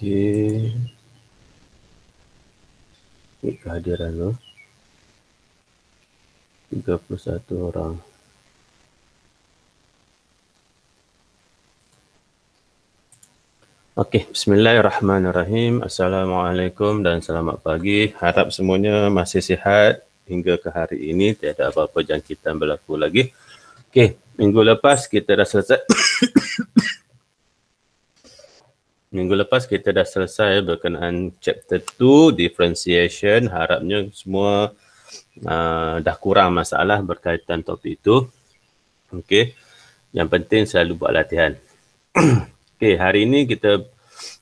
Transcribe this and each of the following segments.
Okey. Ini kehadiran tu. 31 orang. Okey, bismillahirrahmanirrahim. Assalamualaikum dan selamat pagi. Harap semuanya masih sihat hingga ke hari ini. Tiada apa-apa jangkitan berlaku lagi. Okey, minggu lepas kita dah selesai. Minggu lepas kita dah selesai berkenaan chapter 2, differentiation. Harapnya semua dah kurang masalah berkaitan topik itu. Okey, yang penting selalu buat latihan. Okey, hari ini kita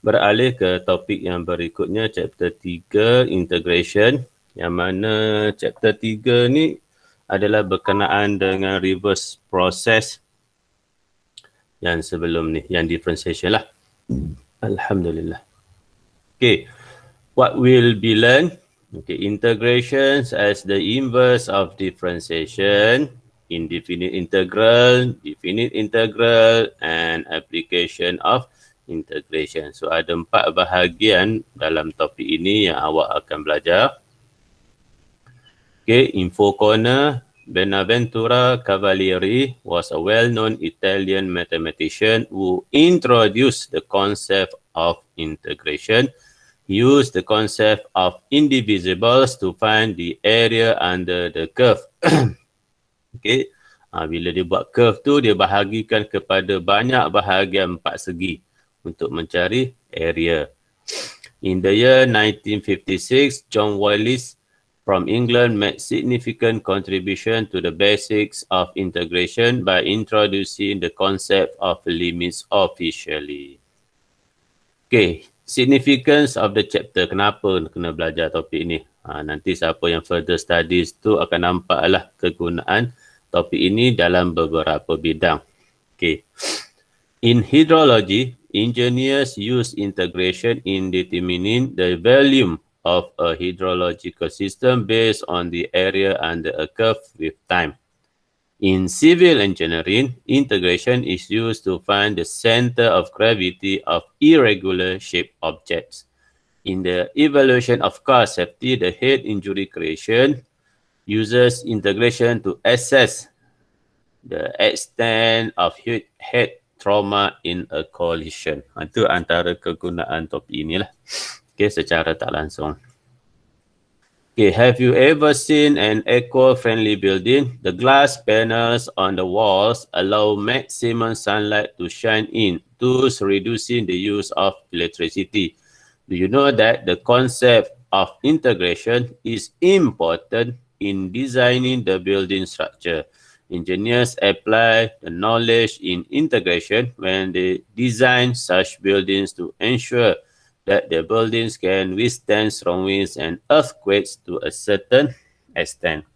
beralih ke topik yang berikutnya, chapter 3, integration. Yang mana chapter 3 ni adalah berkenaan dengan reverse process yang sebelum ni, yang differentiation lah. Alhamdulillah. Okay, what will be learned? Okay, integrations as the inverse of differentiation, indefinite integral, definite integral, and application of integration. So ada 4 bahagian dalam topik ini yang awak akan belajar. Okay, info corner. Bonaventura Cavalieri was a well-known Italian mathematician who introduced the concept of integration. He used the concept of indivisibles to find the area under the curve. Okay, bila dia buat curve tu, dia bahagikan kepada banyak bahagian 4 segi untuk mencari area. In the year 1956, John Wallis from England made significant contribution to the basics of integration by introducing the concept of limits officially. Okay, significance of the chapter. Kenapa kena belajar topik ini? Nanti siapa yang further studies tu akan nampaklah kegunaan topik ini dalam beberapa bidang. Okay. In hydrology, engineers use integration in determining the volume of a hydrological system based on the area under a curve with time. In civil engineering, integration is used to find the center of gravity of irregular shaped objects. In the evaluation of car safety, the head injury creation uses integration to assess the extent of head trauma in a collision. Itu antara kegunaan topik inilah. Okay, secara tak langsung. Okay, have you ever seen an eco-friendly building? The glass panels on the walls allow maximum sunlight to shine in, thus reducing the use of electricity. Do you know that the concept of integration is important in designing the building structure? Engineers apply the knowledge in integration when they design such buildings to ensure that the buildings can withstand strong winds and earthquakes to a certain extent.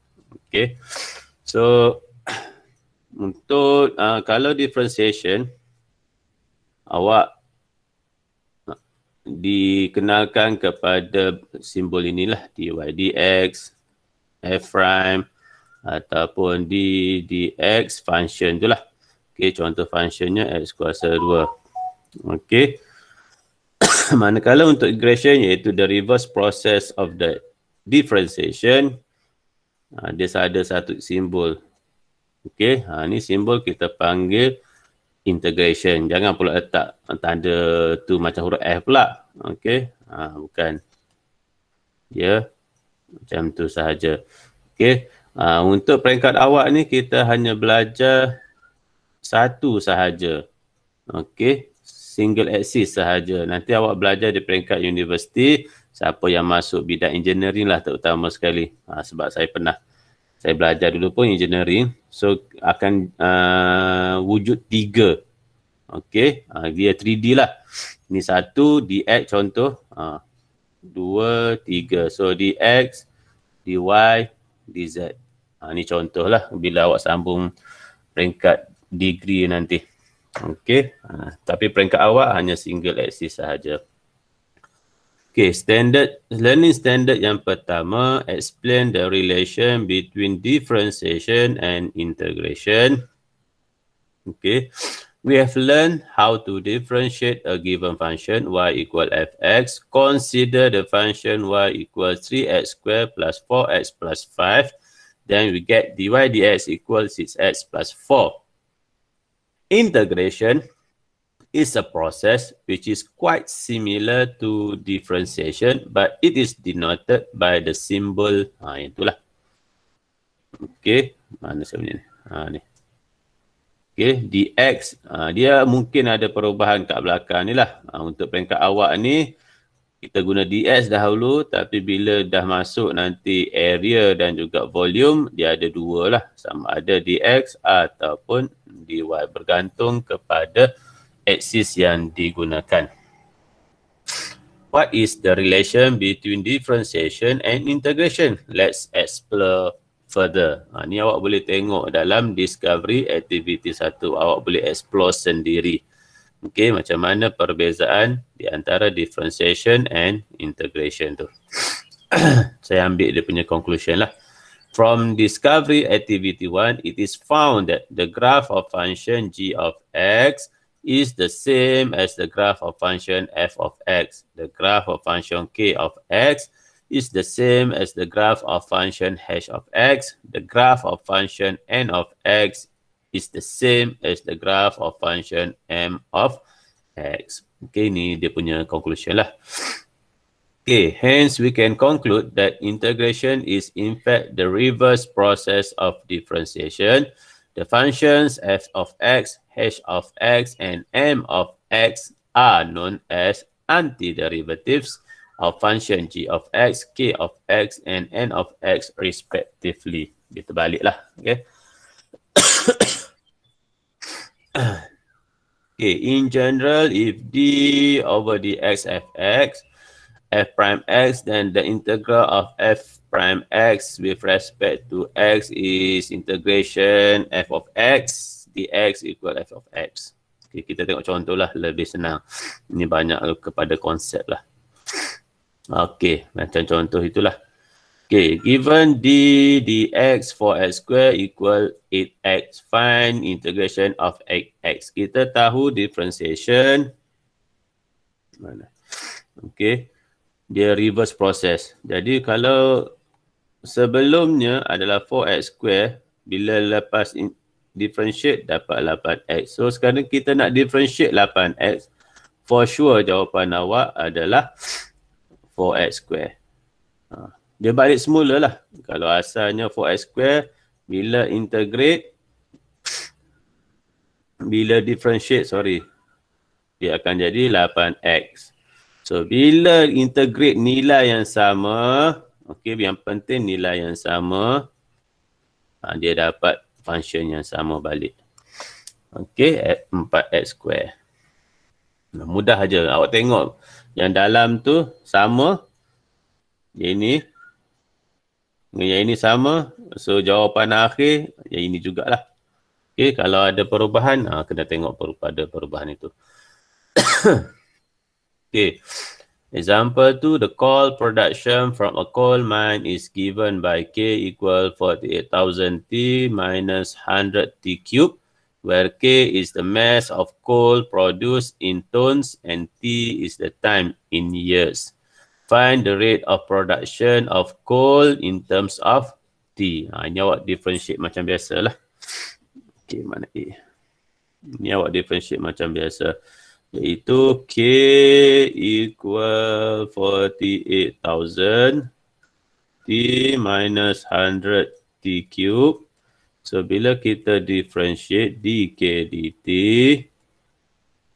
Okay, so untuk kalau differentiation, awak dikenalkan kepada simbol inilah, dy dx, f prime ataupun d dx function tu lah. Okay, contoh functionnya x kuasa 2. Okay. Manakala untuk integration iaitu the reverse process of the differentiation, dia ada satu simbol. Okey, ni simbol kita panggil integration. Jangan pula letak tanda tu macam huruf F pula. Okey, bukan. Ya, macam tu sahaja. Okey, untuk peringkat awak ni kita hanya belajar satu sahaja. Okey, single axis sahaja. Nanti awak belajar di peringkat universiti, siapa yang masuk bidang engineering lah terutama sekali. Sebab saya belajar dulu pun engineering. So akan wujud 3. Okey, dia 3D lah. Ni 1, dx contoh. 2, 3. So dx, dy, dz. Ni contoh lah bila awak sambung peringkat degree nanti. Okey, tapi peringkat awak hanya single axis sahaja. Okey, learning standard yang pertama, explain the relation between differentiation and integration. Okey, We have learned how to differentiate a given function y equal fx. Consider the function y equals 3x squared plus 4x plus 5. Then we get dy dx equals 6x plus 4. Integration is a process which is quite similar to differentiation, but it is denoted by the symbol. Itulah. Okay, mana saya punya ni? Ni. Okay, dx, dia mungkin ada perubahan kat belakang ni lah. Untuk peringkat awak ni, kita guna dx dahulu, tapi bila dah masuk nanti area dan juga volume, dia ada dua lah. Sama ada dx ataupun dy, bergantung kepada aksis yang digunakan. What is the relation between differentiation and integration? Let's explore further. Ni awak boleh tengok dalam discovery activity 1. Awak boleh explore sendiri. Okay, macam mana perbezaan di antara differentiation and integration tu. Saya ambil dia punya conclusion lah. From discovery activity 1, it is found that the graph of function g of x is the same as the graph of function f of x. The graph of function k of x is the same as the graph of function h of x. The graph of function n of x is the same as the graph of function m of x. Okay, ni dia punya conclusion lah. Okay, hence we can conclude that integration is in fact the reverse process of differentiation. The functions f of x, h of x, and m of x are known as antiderivatives of function g of x, k of x, and n of x respectively. Kita baliklah. Okay. Okay, in general, if d over dx fx, f prime x, then the integral of f prime x with respect to x is integration f of x dx equal f of x. Okay, kita tengok contoh lah, lebih senang. Ini banyak kepada konsep lah. Okay, macam contoh itulah. Okay, given d dx 4x square equal 8x, find integration of 8x. Kita tahu differentiation. Mana? Okay, dia reverse process. Jadi kalau sebelumnya adalah 4x square, bila lepas differentiate dapat 8x. So sekarang kita nak differentiate 8x. For sure jawapan awak adalah 4x square. Dia balik semula lah. Kalau asalnya 4x square, bila integrate, bila differentiate, dia akan jadi 8x. So, bila integrate nilai yang sama, okay, yang penting nilai yang sama, dia dapat function yang sama balik. Okay, 4x square. Mudah aja. Awak tengok yang dalam tu sama, yang ini, yang ini sama. So, jawapan akhir, yang ini jugalah. Okay, kalau ada perubahan, kena tengok pada perubahan itu. Okay, example 2, the coal production from a coal mine is given by K equal 48,000 T minus 100 T cube, where K is the mass of coal produced in tons and T is the time in years. Find the rate of production of coal in terms of T. Ini awak differentiate macam biasa lah. Okay, mana A? Ini awak differentiate macam biasa. Iaitu K equal 48,000 T minus 100 T cube. So, bila kita differentiate dK dt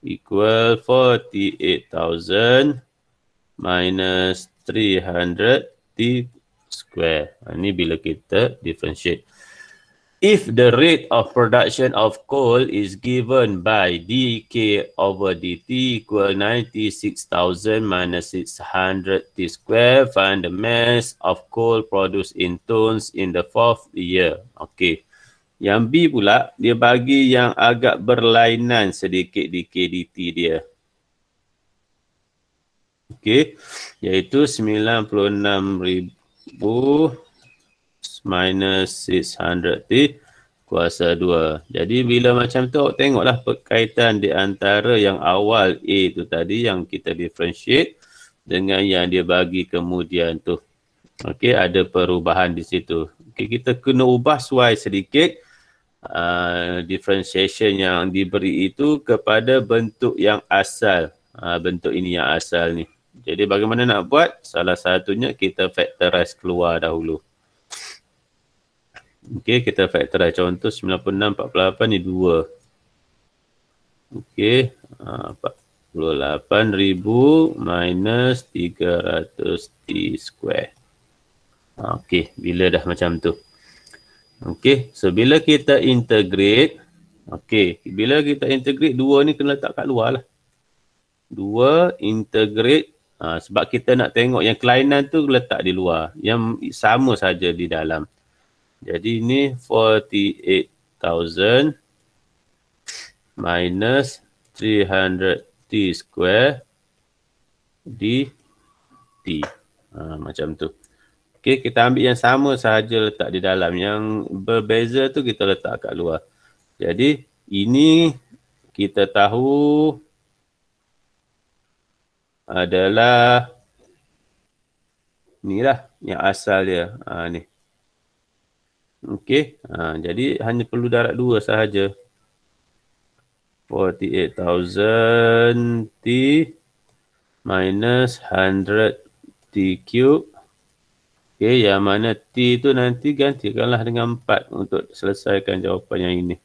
equal 48,000 minus 300 T square. Ini bila kita differentiate. If the rate of production of coal is given by dK over dt equal 96,000 minus 600 T square, find the mass of coal produced in tons in the 4th year. Okay. Yang B pula, dia bagi yang agak berlainan sedikit dK dt dia. Okay. Iaitu 96,000 minus 600T kuasa 2. Jadi bila macam tu tengoklah perkaitan di antara yang awal A tu tadi yang kita differentiate dengan yang dia bagi kemudian tu. Okey, ada perubahan di situ. Okey, kita kena ubah Y sedikit. Differentiation yang diberi itu kepada bentuk yang asal. Bentuk ini yang asal ni. Jadi bagaimana nak buat? Salah satunya kita factorize keluar dahulu. Okey, kita factorize. Contoh 96, 48 ni 2. Okey, 48,000 minus 300 T square. Okey, bila dah macam tu. Okey, so bila kita integrate, bila kita integrate 2 ni kena letak kat luar lah. 2 integrate, sebab kita nak tengok yang kelainan tu letak di luar. Yang sama saja di dalam. Jadi ni 48,000 minus 300 T square dt. Macam tu. Okey, kita ambil yang sama sahaja letak di dalam. Yang berbeza tu kita letak kat luar. Jadi, ini kita tahu adalah ni lah yang asal dia. Ni. Okey, jadi hanya perlu darab 2 sahaja. 48,000 T minus 100 T cube. Okey, yang mana T tu nanti gantikanlah dengan 4 untuk selesaikan jawapan yang ini.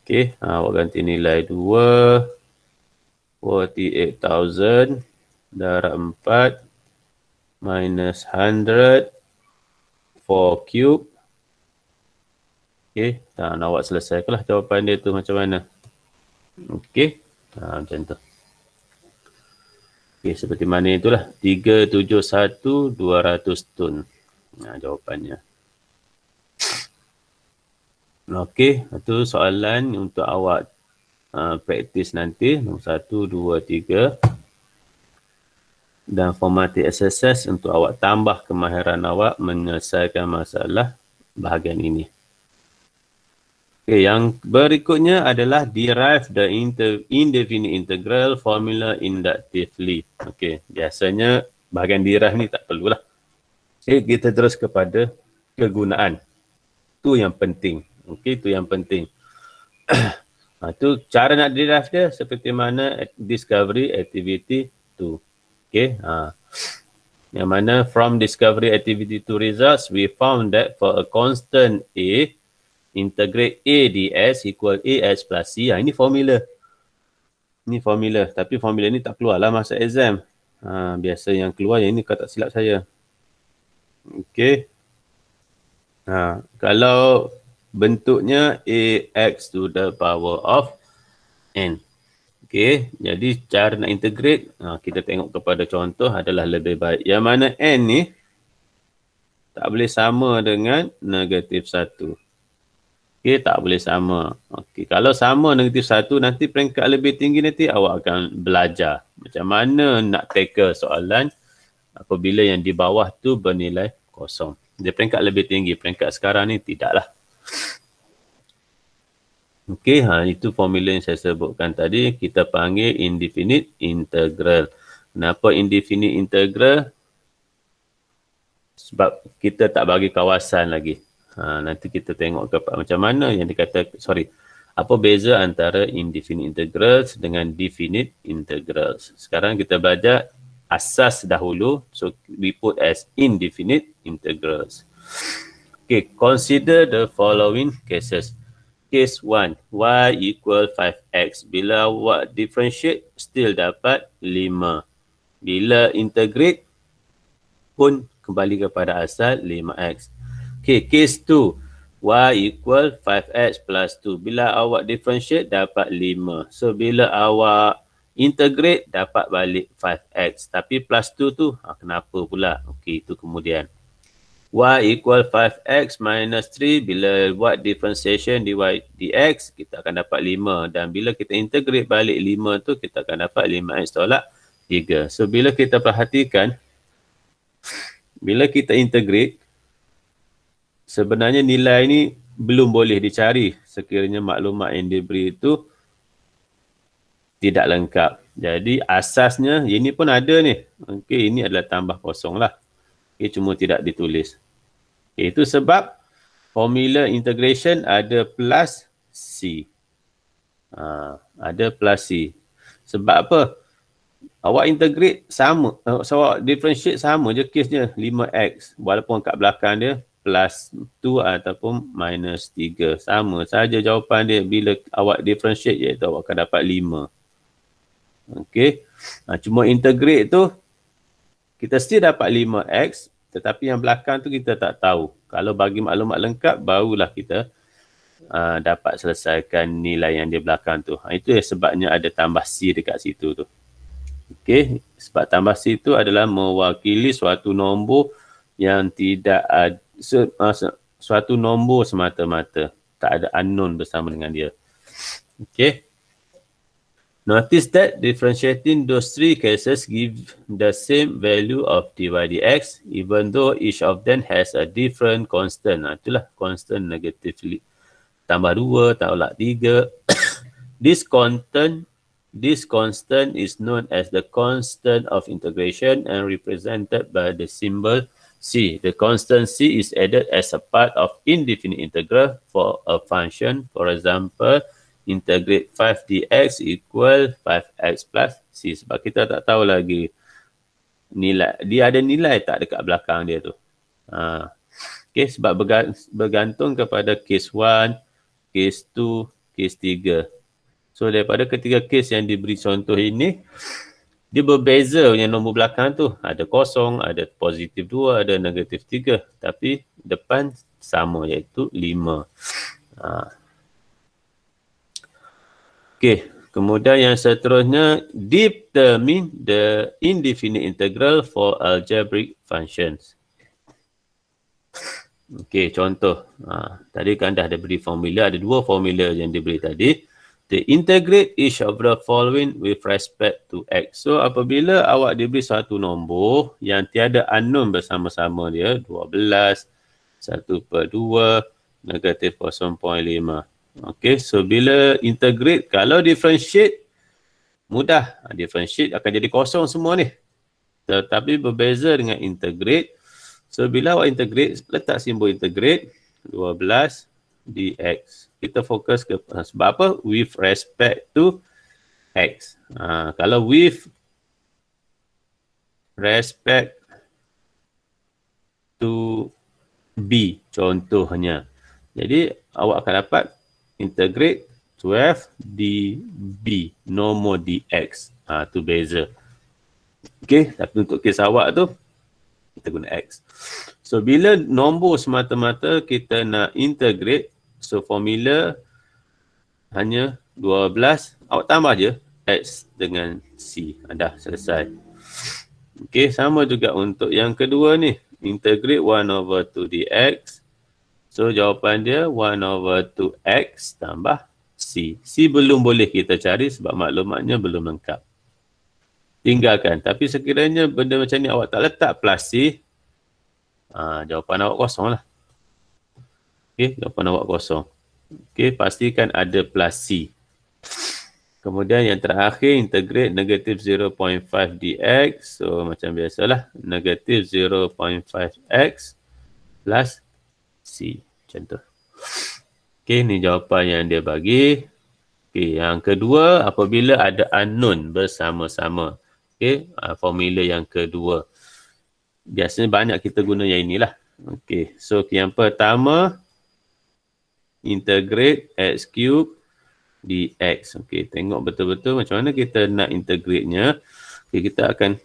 Okey, awak ganti nilai 2. 48,000 darab 4 minus 100 4 cube. Okey, dan awak selesaikanlah jawapan dia tu macam mana. Okey, macam tu. Okey, seperti mana itulah. 371,200 ton. Jawapannya. Okey, itu soalan untuk awak praktis nanti. Nombor 1, 2, 3. Dan formative exercise untuk awak tambah kemahiran awak menyelesaikan masalah bahagian ini. Okey, yang berikutnya adalah derive the indefinite integral formula inductively. Okey, biasanya bahagian derive ni tak perlulah. Okey, kita terus kepada kegunaan. Tu yang penting. Okey, tu yang penting. Tu cara nak derive dia seperti mana discovery activity 2. Okey, yang mana from discovery activity to results, we found that for a constant A, integrate A ds equal AX plus C. Ini formula. Ini formula. Tapi formula ni tak keluar lah masa exam. Biasa yang keluar yang ini, kau tak silap saya. Okey. Kalau bentuknya AX to the power of N. Okey. Jadi cara nak integrate, kita tengok kepada contoh adalah lebih baik. Yang mana N ni tak boleh sama dengan negatif 1. Okey, tak boleh sama. Okey, kalau sama negatif 1, nanti peringkat lebih tinggi nanti awak akan belajar macam mana nak tackle soalan apabila yang di bawah tu bernilai kosong. Dia peringkat lebih tinggi, peringkat sekarang ni tidaklah. Okey, itu formula yang saya sebutkan tadi. Kita panggil indefinite integral. Kenapa indefinite integral? Sebab kita tak bagi kawasan lagi. Nanti kita tengok macam mana yang dikata, apa beza antara indefinite integrals dengan definite integrals. Sekarang kita belajar asas dahulu. So we put as indefinite integrals. Okay, consider the following cases. Case 1, y equal 5x. Bila awak differentiate, still dapat 5. Bila integrate, pun kembali kepada asal 5x. Okay, case 2. Y equal 5x plus 2. Bila awak differentiate, dapat 5. So, bila awak integrate, dapat balik 5x. Tapi plus 2 tu, kenapa pula? Okay, itu kemudian. Y equal 5x minus 3. Bila buat differentiation dy dx, kita akan dapat 5. Dan bila kita integrate balik 5 tu, kita akan dapat 5x tolak 3. So, bila kita perhatikan, bila kita integrate, sebenarnya nilai ni belum boleh dicari sekiranya maklumat yang diberi itu tidak lengkap. Jadi asasnya ini pun ada ni. Okey, ini adalah tambah kosong lah. Okey, cuma tidak ditulis. Okay, itu sebab formula integration ada plus C. Ada plus C. Sebab apa? Awak integrate sama, awak differentiate sama je kesnya 5x. Walaupun kat belakang dia plus 2 ataupun minus 3. Sama saja jawapan dia. Bila awak differentiate iaitu awak akan dapat 5. Okey. Cuma integrate tu kita still dapat 5x, tetapi yang belakang tu kita tak tahu. Kalau bagi maklumat lengkap, barulah kita dapat selesaikan nilai yang di belakang tu. Itu sebabnya ada tambah C dekat situ tu. Okey, sebab tambah C itu adalah mewakili suatu nombor yang tidak ada, suatu nombor semata-mata. Tak ada unknown bersama dengan dia. Okey. Notice that differentiating those three cases give the same value of dy dx even though each of them has a different constant. Itulah constant negatively. Tambah 2, tambah 3. This constant is known as the constant of integration and represented by the symbol C. The constant C is added as a part of indefinite integral for a function. For example, integrate 5 dx equal 5x plus C. Sebab kita tak tahu lagi nilai. Dia ada nilai tak dekat belakang dia tu. Okay, sebab bergantung kepada case 1, case 2, case 3. So daripada ketiga case yang diberi contoh ini, dia berbeza yang nombor belakang tu. Ada kosong, ada positif 2, ada negatif 3. Tapi depan sama iaitu 5. Okey, kemudian yang seterusnya, determine the indefinite integral for algebraic functions. Okey, contoh. Tadi kan dah ada beri formula, ada dua formula yang diberi tadi. They integrate each of the following with respect to x. So apabila awak diberi satu nombor yang tiada unknown bersama-sama dia, 12, 1/2, negatif 0.5. Okey, so bila integrate, kalau differentiate, mudah. Differentiate akan jadi kosong semua ni. Tetapi berbeza dengan integrate. So bila awak integrate, letak simbol integrate, 12 dx. Kita fokus ke sebab apa? With respect to x. Kalau with respect to b contohnya. Jadi awak akan dapat integrate 12 db, no more dx. Tu beza. Okey, tapi untuk kes awak tu kita guna x. So bila nombor semata-mata kita nak integrate, so formula hanya 12, awak tambah je x dengan c. Dah selesai. Okey, sama juga untuk yang kedua ni, integrate 1/2 dx. So jawapan dia 1/2 x tambah c. C belum boleh kita cari sebab maklumatnya belum lengkap. Tinggalkan. Tapi sekiranya benda macam ni awak tak letak plus c, jawapan awak kosong lah. Okey, jawapan awak kosong. Okey, pastikan ada plus c. Kemudian yang terakhir, integrate negatif 0.5 dx. So macam biasalah, negatif 0.5x plus C. Macam tu. Okey, ni jawapan yang dia bagi. Okey, yang kedua, apabila ada unknown bersama-sama. Okey, formula yang kedua. Biasanya banyak kita guna yang inilah. Okey, so yang pertama, integrate x cube dx. Okey, tengok betul-betul macam mana kita nak integrate-nya. Okey, kita akan,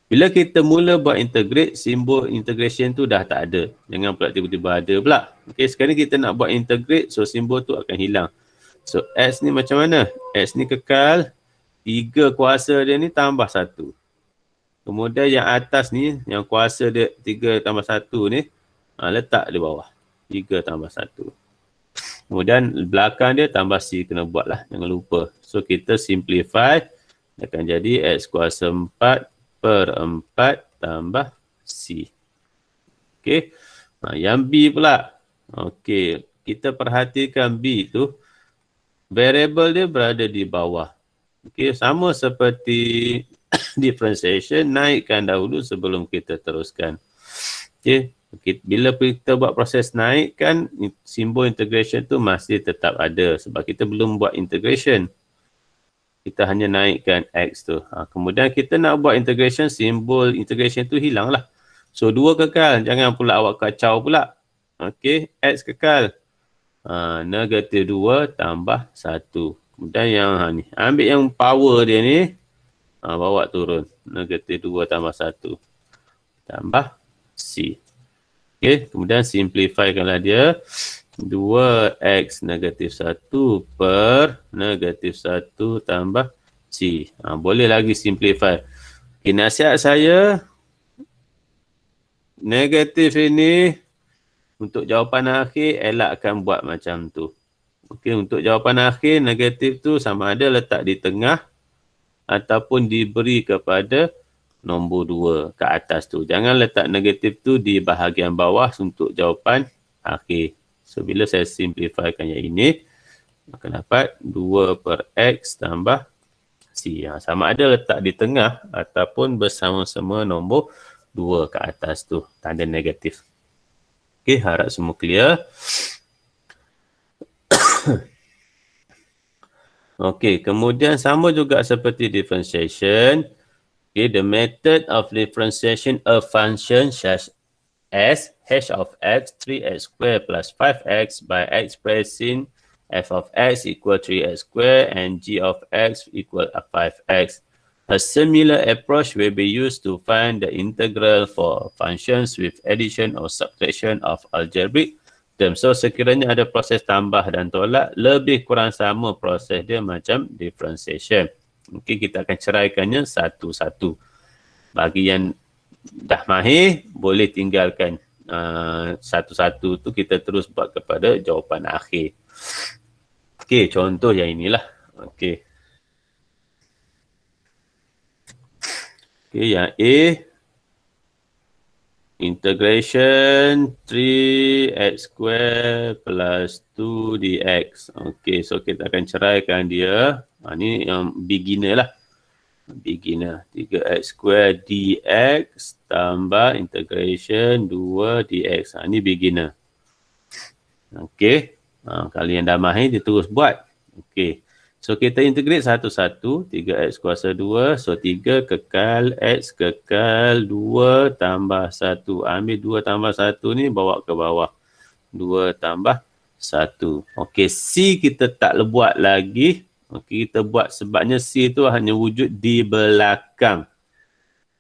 bila kita mula buat integrate, simbol integration tu dah tak ada. Jangan pula tiba-tiba ada pula. Okey, sekarang kita nak buat integrate, so simbol tu akan hilang. So x ni macam mana? X ni kekal, 3 kuasa dia ni tambah 1. Kemudian yang atas ni, yang kuasa dia 3 tambah 1 ni, letak di bawah. 3 tambah 1. Kemudian belakang dia tambah C, kena buat lah, jangan lupa. So kita simplify, akan jadi x kuasa 4/4 tambah C. Okey, yang B pula. Okey, kita perhatikan B tu, variable dia berada di bawah. Okey, sama seperti differentiation, naikkan dahulu sebelum kita teruskan. Okey, bila kita buat proses naikkan, simbol integration tu masih tetap ada sebab kita belum buat integration. Kita hanya naikkan X tu. Kemudian kita nak buat integration, simbol integration tu hilang lah. So 2 kekal, jangan pula awak kacau pula. Okey, X kekal. Negatif 2 tambah 1. Kemudian yang ni, ambil yang power dia ni, bawa turun. Negatif 2 tambah 1. Tambah C. Okey, kemudian simplifykanlah dia. 2x negatif 1 per negatif 1 tambah C. Boleh lagi simplify. Okay, nasihat saya, negatif ini untuk jawapan akhir elakkan buat macam tu. Okey, untuk jawapan akhir negatif tu sama ada letak di tengah ataupun diberi kepada nombor 2 ke atas tu. Jangan letak negatif tu di bahagian bawah untuk jawapan akhir. So, bila saya simplifykan yang ini, maka dapat 2 per X tambah C. Sama ada letak di tengah ataupun bersama-sama nombor 2 ke atas tu. Tanda negatif. Okey, harap semua clear. Okey, kemudian sama juga seperti differentiation. Okay, the method of differentiation a function such as h of x 3x squared plus 5x by expressing f of x equal 3x squared and g of x equal 5x. A similar approach will be used to find the integral for functions with addition or subtraction of algebraic terms. So sekiranya ada proses tambah dan tolak, lebih kurang sama proses dia macam differentiation. Mungkin kita akan ceraikannya satu-satu. Bagi yang dah mahir, boleh tinggalkan satu-satu tu, kita terus buat kepada jawapan akhir. Okey, contoh yang inilah. Okey. Okey, yang A, integration 3x square plus 2 dx. Okey, so kita akan ceraikan dia. Ni yang beginner lah. Beginner 3x square dx tambah integration 2 dx. Ni beginner. Okey. Kalau yang dah mahir dia terus buat. Okey. So kita integrate satu-satu. 3x kuasa 2. So 3 kekal x kekal 2 tambah 1. Ambil 2 tambah 1 ni bawa ke bawah. 2 tambah 1. Okey, C kita tak buat lagi. Okey, kita buat sebabnya C tu hanya wujud di belakang.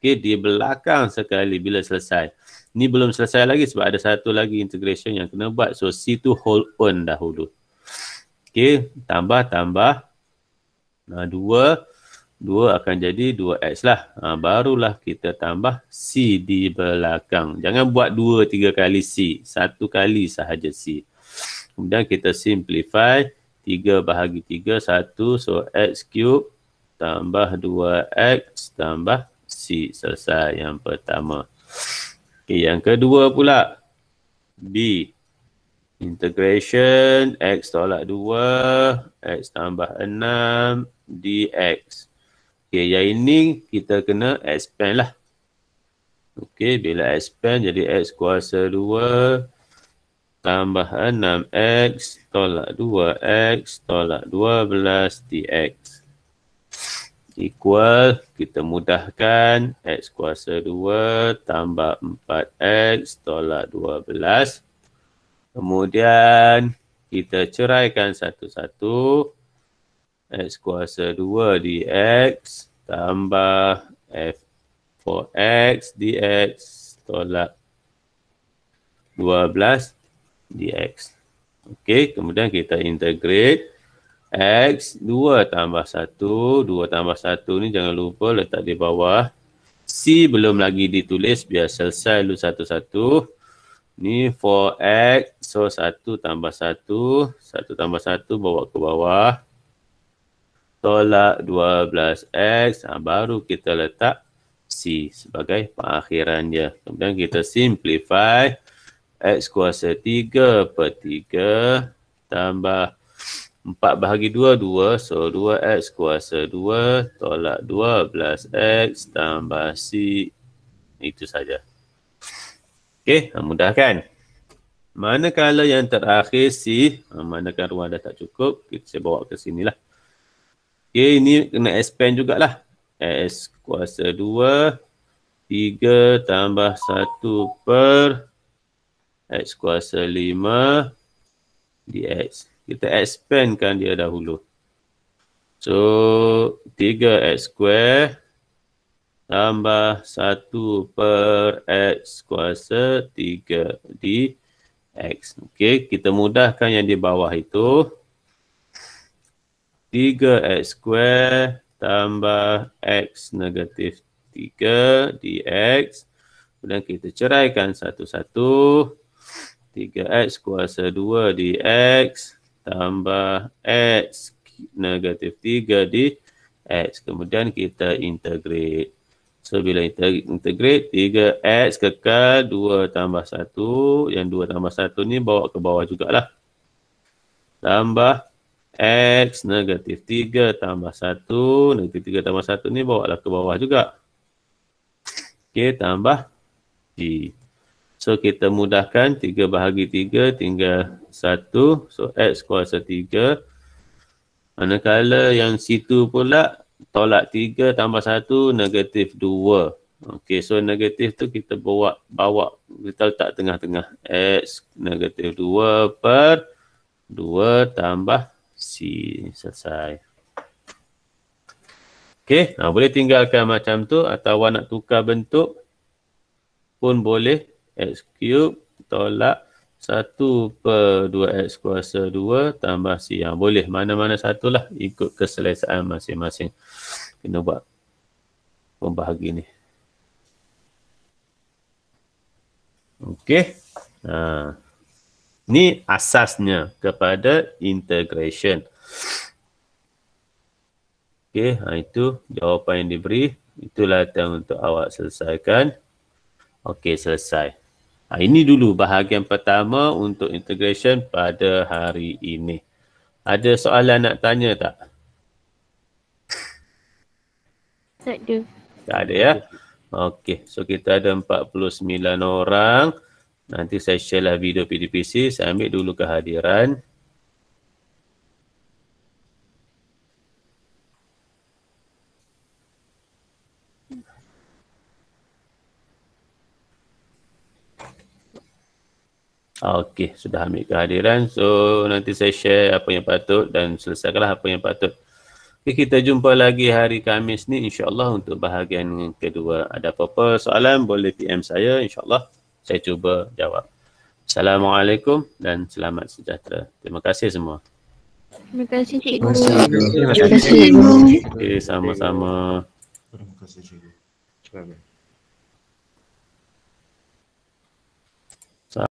Okey, di belakang sekali bila selesai. Ni belum selesai lagi sebab ada satu lagi integration yang kena buat. So C tu hold on dahulu. Okey, tambah. 2 akan jadi 2x lah. Barulah kita tambah C di belakang. Jangan buat 2-3 kali C. 1 kali sahaja C. Kemudian kita simplify. 3 bahagi 3, 1. So, x cube tambah 2x tambah C. Selesai yang pertama. Okay, yang kedua pula. B. Integration x tolak 2. X tambah 6 dx. Okay, yang ini kita kena expand lah. Okay, bila expand jadi x kuasa 2. Tambah 6x tolak 2x tolak 12 dx. Equal, kita mudahkan x kuasa 2 tambah 4x tolak 12. Kemudian kita ceraikan satu-satu. X kuasa 2 dx tambah f for x dx tolak 12 dx. Okey, kemudian kita integrate x 2 tambah 1. 2 tambah 1 ni jangan lupa letak di bawah. C belum lagi ditulis, biar selesai dulu satu-satu. Ni for x, so 1 tambah 1. 1 tambah 1 bawa ke bawah. Tolak 12x. Baru kita letak C sebagai pengakhiran dia. Kemudian kita simplify. X kuasa 3 per 3 tambah 4 bahagi 2, 2. So, 2X kuasa 2 tolak 12X tambah C. Itu saja. Okey, mudah kan? Manakala yang terakhir C, manakala ruang dah tak cukup, saya bawa ke sini lah. Okey, ini kena expand jugalah. X kuasa 2, 3 tambah 1 per X kuasa 5 dx. Kita expandkan dia dahulu. So, 3x square tambah 1 per x kuasa 3 dx. Okey, kita mudahkan yang di bawah itu. 3x square tambah x negatif 3 dx. Kemudian kita ceraikan satu-satu. 3x kuasa 2 dx tambah x negatif 3 dx. Kemudian kita integrate. So, bila integrate, 3x kekal 2 tambah 1. Yang 2 tambah 1 ni bawa ke bawah jugalah. Tambah x negatif 3 tambah 1. Negatif 3 tambah 1 ni bawa lah ke bawah juga. Okey, tambah g. So, kita mudahkan 3 bahagi 3 tinggal 1. So, x kuasa 3. Manakala yang situ pula tolak 3 tambah 1 negatif 2. Okey, so negatif tu kita bawa kita letak tengah-tengah. X negatif 2 per 2 tambah C. Selesai. Okey, boleh tinggalkan macam tu atau awak nak tukar bentuk pun boleh. X cube tolak 1 per 2x kuasa 2 tambah C. Yang boleh mana-mana satulah ikut keselesaan masing-masing. Kena buat pembahagi ni. Okey. Ni asasnya kepada integration. Okey, itu jawapan yang diberi. Itulah yang untuk awak selesaikan. Okey, selesai. Ini dulu bahagian pertama untuk integration pada hari ini. Ada soalan nak tanya tak? Tak ada. Tak ada ya? Okey, so kita ada 49 orang. Nanti saya share lah video PDPC. Saya ambil dulu kehadiran. Okey, sudah ambil kehadiran. So, nanti saya share apa yang patut dan selesaikanlah apa yang patut. Okey, kita jumpa lagi hari Khamis ni insya-Allah untuk bahagian kedua. Ada apa-apa soalan boleh PM saya, insya-Allah saya cuba jawab. Assalamualaikum dan selamat sejahtera. Terima kasih semua. Terima kasih cikgu. Terima kasih cikgu. Okey, sama-sama. Terima kasih cikgu.